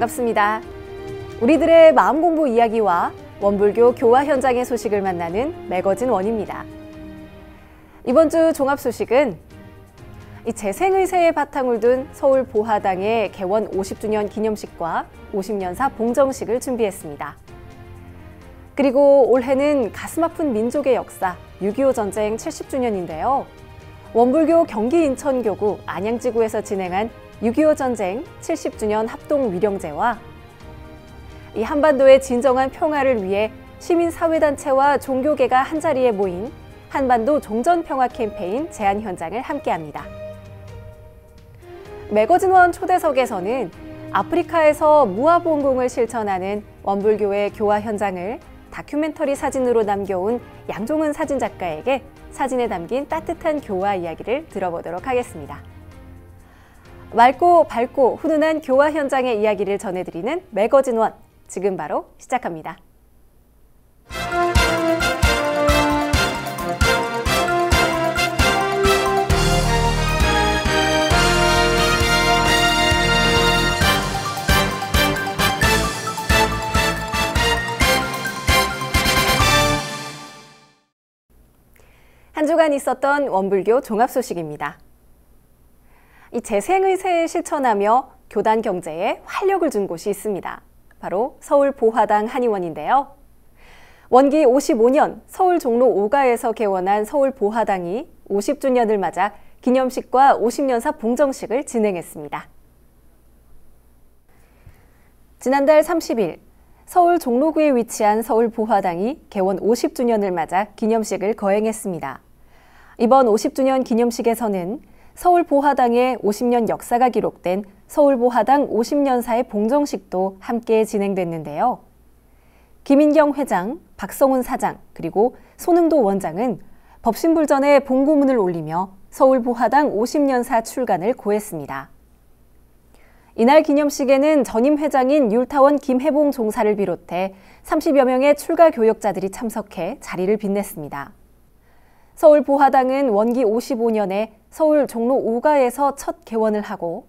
반갑습니다. 우리들의 마음공부 이야기와 원불교 교화 현장의 소식을 만나는 매거진 원입니다. 이번 주 종합 소식은 재생의세의 바탕을 둔 서울 보화당의 개원 50주년 기념식과 50년사 봉정식을 준비했습니다. 그리고 올해는 가슴 아픈 민족의 역사 6.25 전쟁 70주년인데요. 원불교 경기 인천교구 안양지구에서 진행한 6.25 전쟁 70주년 합동 위령제와 이 한반도의 진정한 평화를 위해 시민사회단체와 종교계가 한자리에 모인 한반도 종전평화 캠페인 제안 현장을 함께합니다. 매거진원 초대석에서는 아프리카에서 무아봉공을 실천하는 원불교의 교화 현장을 다큐멘터리 사진으로 남겨온 양종은 사진작가에게 사진에 담긴 따뜻한 교화 이야기를 들어보도록 하겠습니다. 맑고 밝고 훈훈한 교화 현장의 이야기를 전해드리는 매거진원, 지금 바로 시작합니다. 한 주간 있었던 원불교 종합 소식입니다. 이 재생의세에 실천하며 교단 경제에 활력을 준 곳이 있습니다. 바로 서울 보화당 한의원인데요. 원기 55년 서울 종로 5가에서 개원한 서울 보화당이 50주년을 맞아 기념식과 50년사 봉정식을 진행했습니다. 지난달 30일 서울 종로구에 위치한 서울 보화당이 개원 50주년을 맞아 기념식을 거행했습니다. 이번 50주년 기념식에서는 서울 보화당의 50년 역사가 기록된 서울 보화당 50년사의 봉정식도 함께 진행됐는데요. 김인경 회장, 박성훈 사장, 그리고 손흥도 원장은 법신불전에 봉고문을 올리며 서울 보화당 50년사 출간을 고했습니다. 이날 기념식에는 전임 회장인 율타원 김해봉 종사를 비롯해 30여 명의 출가 교역자들이 참석해 자리를 빛냈습니다. 서울 보화당은 원기 55년에 서울 종로 5가에서 첫 개원을 하고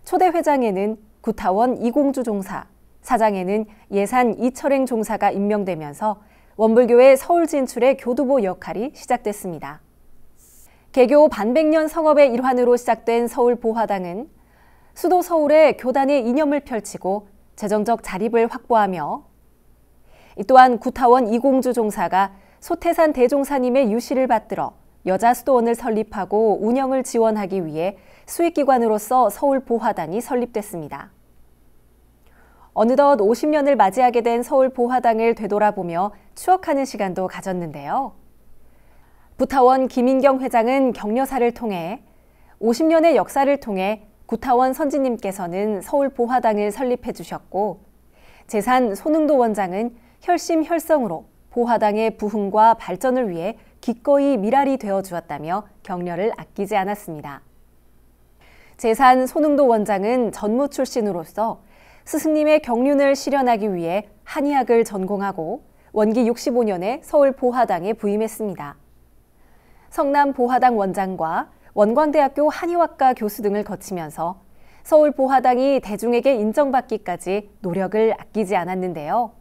초대 회장에는 구타원 이공주 종사, 사장에는 예산 이철행 종사가 임명되면서 원불교의 서울 진출의 교두보 역할이 시작됐습니다. 개교 반백년 성업의 일환으로 시작된 서울 보화당은 수도 서울에 교단의 이념을 펼치고 재정적 자립을 확보하며 또한 구타원 이공주 종사가 소태산 대종사님의 유시를 받들어 여자 수도원을 설립하고 운영을 지원하기 위해 수익기관으로서 서울 보화당이 설립됐습니다. 어느덧 50년을 맞이하게 된 서울 보화당을 되돌아보며 추억하는 시간도 가졌는데요. 부타원 김인경 회장은 격려사를 통해 50년의 역사를 통해 구타원 선지님께서는 서울 보화당을 설립해 주셨고 재산 손흥도 원장은 혈심혈성으로 보화당의 부흥과 발전을 위해 기꺼이 미랄이 되어 주었다며 격려를 아끼지 않았습니다. 재산 손흥도 원장은 전무 출신으로서 스승님의 경륜을 실현하기 위해 한의학을 전공하고 원기 65년에 서울 보화당에 부임했습니다. 성남 보화당 원장과 원광대학교 한의학과 교수 등을 거치면서 서울 보화당이 대중에게 인정받기까지 노력을 아끼지 않았는데요.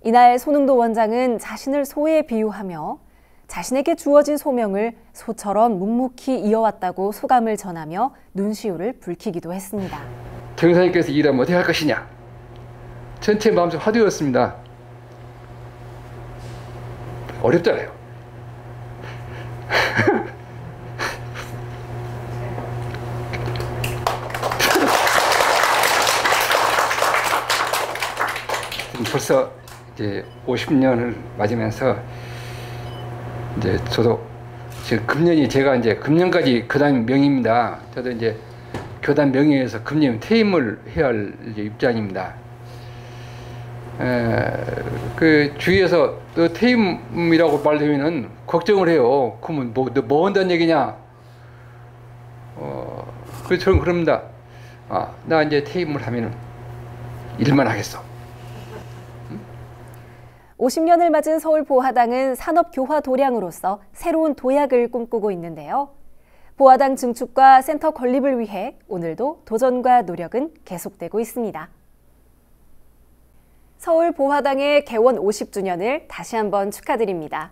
이날 손흥도 원장은 자신을 소에 비유하며 자신에게 주어진 소명을 소처럼 묵묵히 이어왔다고 소감을 전하며 눈시울을 붉히기도 했습니다. 정사님께서 일하면 어떻게 할 것이냐? 전체 마음속 화두였습니다. 어렵잖아요. 벌써 이제 50년을 맞으면서 이제 저도 지금 금년이 제가 이제 금년까지 교단 명의입니다. 저도 이제 교단 명의에서 금년 퇴임을 해야 할 입장입니다. 그 주위에서 너 퇴임이라고 말되면은 걱정을 해요. 그러면 뭐 한다는 얘기냐? 그래서 저는 그럽니다. 나 이제 퇴임을 하면은 일만 하겠어. 50년을 맞은 서울 보화당은 산업교화 도량으로서 새로운 도약을 꿈꾸고 있는데요. 보화당 증축과 센터 건립을 위해 오늘도 도전과 노력은 계속되고 있습니다. 서울 보화당의 개원 50주년을 다시 한번 축하드립니다.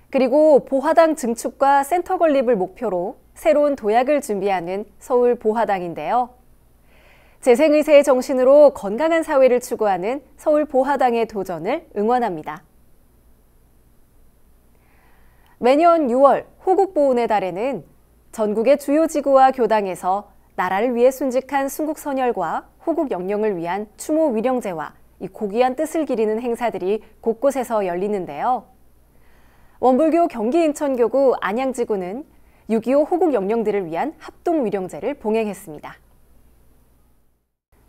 그리고 보화당 증축과 센터 건립을 목표로 새로운 도약을 준비하는 서울 보화당인데요. 재생의세의 정신으로 건강한 사회를 추구하는 서울 보화당의 도전을 응원합니다. 매년 6월 호국보훈의 달에는 전국의 주요 지구와 교당에서 나라를 위해 순직한 순국선열과 호국 영령을 위한 추모 위령제와 이 고귀한 뜻을 기리는 행사들이 곳곳에서 열리는데요. 원불교 경기 인천교구 안양지구는 6.25 호국 영령들을 위한 합동 위령제를 봉행했습니다.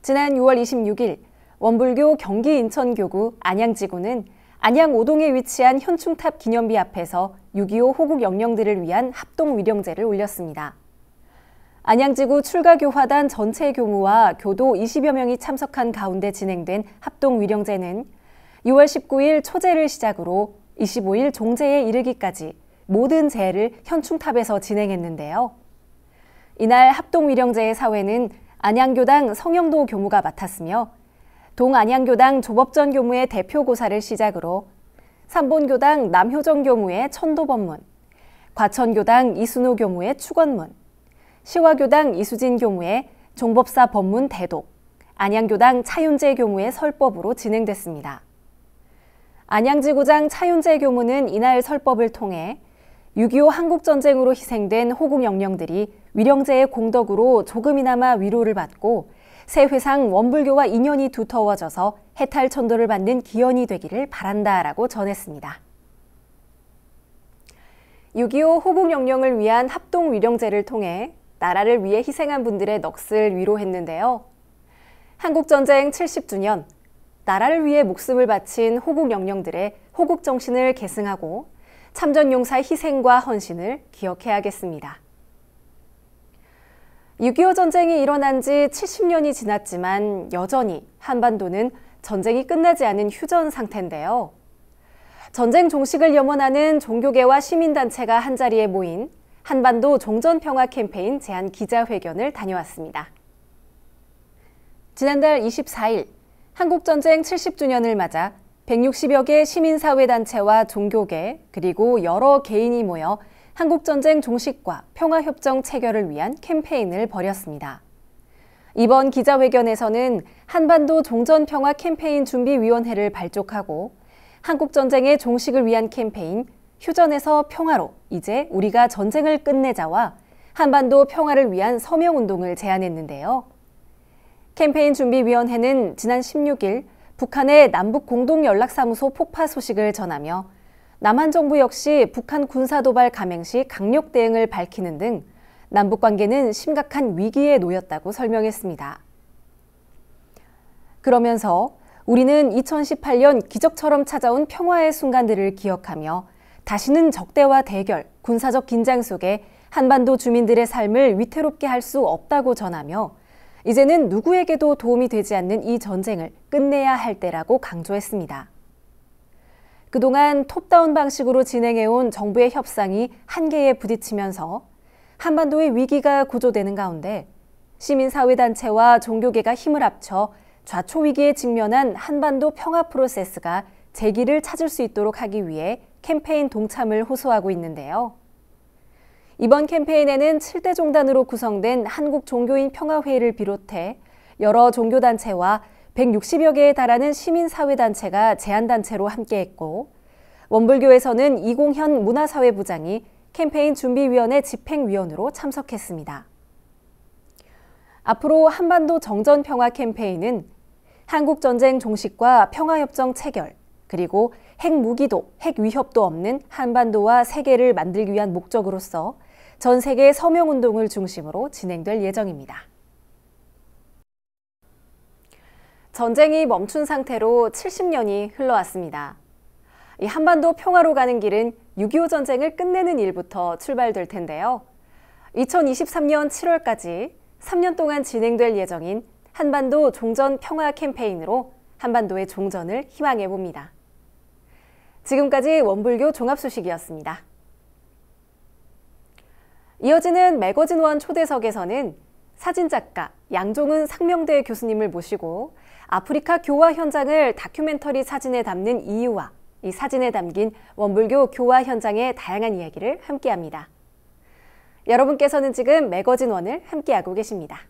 지난 6월 26일 원불교 경기 인천교구 안양지구는 안양 5동에 위치한 현충탑 기념비 앞에서 6.25 호국 영령들을 위한 합동 위령제를 올렸습니다. 안양지구 출가교화단 전체 교무와 교도 20여 명이 참석한 가운데 진행된 합동 위령제는 6월 19일 초제를 시작으로 25일 종제에 이르기까지 모든 제를 현충탑에서 진행했는데요. 이날 합동 위령제의 사회는 안양교당 성영도 교무가 맡았으며 동안양교당 조법전 교무의 대표 고사를 시작으로 삼본교당 남효정 교무의 천도법문, 과천교당 이순호 교무의 축원문, 시화교당 이수진 교무의 종법사 법문 대독, 안양교당 차윤재 교무의 설법으로 진행됐습니다. 안양지구장 차윤재 교무는 이날 설법을 통해 6.25 한국전쟁으로 희생된 호국 영령들이 위령제의 공덕으로 조금이나마 위로를 받고 세회상 원불교와 인연이 두터워져서 해탈천도를 받는 기원이 되기를 바란다라고 전했습니다. 6.25 호국 영령을 위한 합동 위령제를 통해 나라를 위해 희생한 분들의 넋을 위로했는데요. 한국전쟁 70주년, 나라를 위해 목숨을 바친 호국 영령들의 호국 정신을 계승하고 참전용사의 희생과 헌신을 기억해야겠습니다. 6.25 전쟁이 일어난 지 70년이 지났지만 여전히 한반도는 전쟁이 끝나지 않은 휴전 상태인데요. 전쟁 종식을 염원하는 종교계와 시민단체가 한자리에 모인 한반도 종전평화 캠페인 제안 기자회견을 다녀왔습니다. 지난달 24일 한국전쟁 70주년을 맞아 160여 개 시민사회단체와 종교계 그리고 여러 개인이 모여 한국전쟁 종식과 평화협정 체결을 위한 캠페인을 벌였습니다. 이번 기자회견에서는 한반도 종전평화 캠페인 준비위원회를 발족하고 한국전쟁의 종식을 위한 캠페인 휴전에서 평화로 이제 우리가 전쟁을 끝내자와 한반도 평화를 위한 서명운동을 제안했는데요. 캠페인 준비위원회는 지난 16일 북한의 남북공동연락사무소 폭파 소식을 전하며 남한 정부 역시 북한 군사도발 감행 시 강력 대응을 밝히는 등 남북관계는 심각한 위기에 놓였다고 설명했습니다. 그러면서 우리는 2018년 기적처럼 찾아온 평화의 순간들을 기억하며 다시는 적대와 대결, 군사적 긴장 속에 한반도 주민들의 삶을 위태롭게 할 수 없다고 전하며 이제는 누구에게도 도움이 되지 않는 이 전쟁을 끝내야 할 때라고 강조했습니다. 그동안 톱다운 방식으로 진행해온 정부의 협상이 한계에 부딪히면서 한반도의 위기가 고조되는 가운데 시민사회단체와 종교계가 힘을 합쳐 좌초위기에 직면한 한반도 평화 프로세스가 재기를 찾을 수 있도록 하기 위해 캠페인 동참을 호소하고 있는데요. 이번 캠페인에는 7대 종단으로 구성된 한국종교인 평화회의를 비롯해 여러 종교단체와 160여 개에 달하는 시민사회단체가 제안단체로 함께했고 원불교에서는 이공현 문화사회부장이 캠페인 준비위원회 집행위원으로 참석했습니다. 앞으로 한반도 정전평화 캠페인은 한국전쟁 종식과 평화협정 체결, 그리고 핵무기도 핵위협도 없는 한반도와 세계를 만들기 위한 목적으로서 전 세계 서명운동을 중심으로 진행될 예정입니다. 전쟁이 멈춘 상태로 70년이 흘러왔습니다. 이 한반도 평화로 가는 길은 6.25 전쟁을 끝내는 일부터 출발될 텐데요. 2023년 7월까지 3년 동안 진행될 예정인 한반도 종전 평화 캠페인으로 한반도의 종전을 희망해 봅니다. 지금까지 원불교 종합소식이었습니다. 이어지는 매거진 원 초대석에서는 사진작가 양종은 상명대 교수님을 모시고 아프리카 교화 현장을 다큐멘터리 사진에 담는 이유와 이 사진에 담긴 원불교 교화 현장의 다양한 이야기를 함께합니다. 여러분께서는 지금 매거진 원을 함께하고 계십니다.